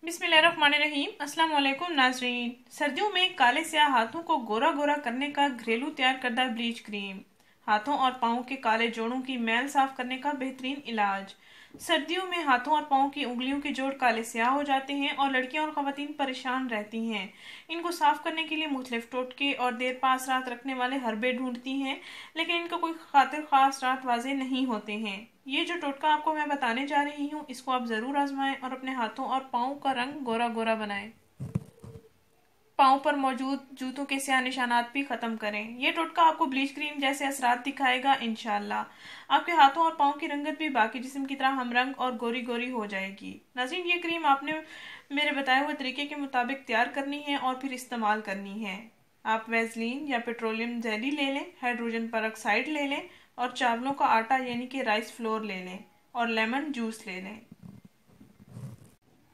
बिस्मिल्लाहिर्रहमानिर्रहीम। अस्सलाम वालेकुम नाजरीन। सर्दियों में काले स्याह हाथों को गोरा गोरा करने का घरेलू तैयार करदा ब्लीच क्रीम, हाथों और पाँव के काले जोड़ों की मैल साफ करने का बेहतरीन इलाज। सर्दियों में हाथों और पाँव की उंगलियों के जोड़ काले स्याह हो जाते हैं और लड़कियां और ख़वातीन परेशान रहती हैं। इनको साफ करने के लिए मुख्तलिफ टोटके और देर पास रात रखने वाले हरबे ढूंढती हैं, लेकिन इनका कोई खातिर खास रात वाजे नहीं होते हैं। ये जो टोटका आपको मैं बताने जा रही हूँ, इसको आप ज़रूर आजमाएं और अपने हाथों और पाँव का रंग गोरा गोरा बनाएं। पाँव पर मौजूद जूतों के स्याह निशानात भी खत्म करें। ये टोटका आपको ब्लीच क्रीम जैसे असरात दिखाएगा इंशाल्लाह। आपके हाथों और पाँव की रंगत भी बाकी जिस्म की तरह हमरंग और गोरी गोरी हो जाएगी। नाज़रीन, ये क्रीम आपने मेरे बताए हुए तरीके के मुताबिक तैयार करनी है और फिर इस्तेमाल करनी है। आप वैसलीन या पेट्रोलियम जेली ले लें, हाइड्रोजन परऑक्साइड ले लें और चावलों का आटा यानी कि राइस फ्लोर ले लें और लेमन जूस ले लें।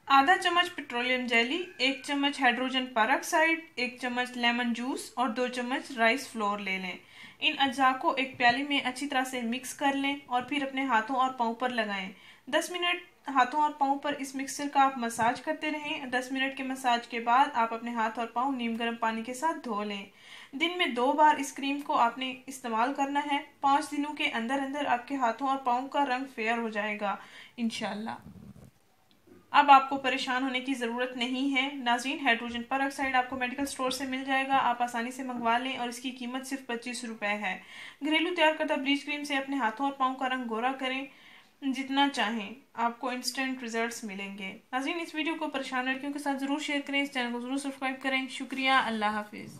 आधा चम्मच पेट्रोलियम जेली, 1 चम्मच हाइड्रोजन परऑक्साइड, 1 चम्मच लेमन जूस और 2 चम्मच राइस फ्लोर ले लें। इन अज्जा को एक प्याली में अच्छी तरह से मिक्स कर लें और फिर अपने हाथों और पाँव पर लगाएं। 10 मिनट हाथों और पाँव पर इस मिक्सचर का आप मसाज करते रहें। 10 मिनट के मसाज के बाद आप अपने हाथ और पाँव नीम गर्म पानी के साथ धो लें। दिन में 2 बार इस क्रीम को आपने इस्तेमाल करना है। 5 दिनों के अंदर अंदर आपके हाथों और पाँव का रंग फेयर हो जाएगा इंशाल्लाह। अब आपको परेशान होने की ज़रूरत नहीं है। नाज़रीन, हाइड्रोजन परऑक्साइड आपको मेडिकल स्टोर से मिल जाएगा, आप आसानी से मंगवा लें और इसकी कीमत सिर्फ 25 रुपये है। घरेलू तैयार करदा ब्लीच क्रीम से अपने हाथों और पाँव का रंग गोरा करें जितना चाहें, आपको इंस्टेंट रिजल्ट्स मिलेंगे। नाज़रीन, इस वीडियो को परेशान लड़कियों के साथ ज़रूर शेयर करें, इस चैनल को ज़रूर सब्सक्राइब करें। शुक्रिया, अल्लाह हाफिज़।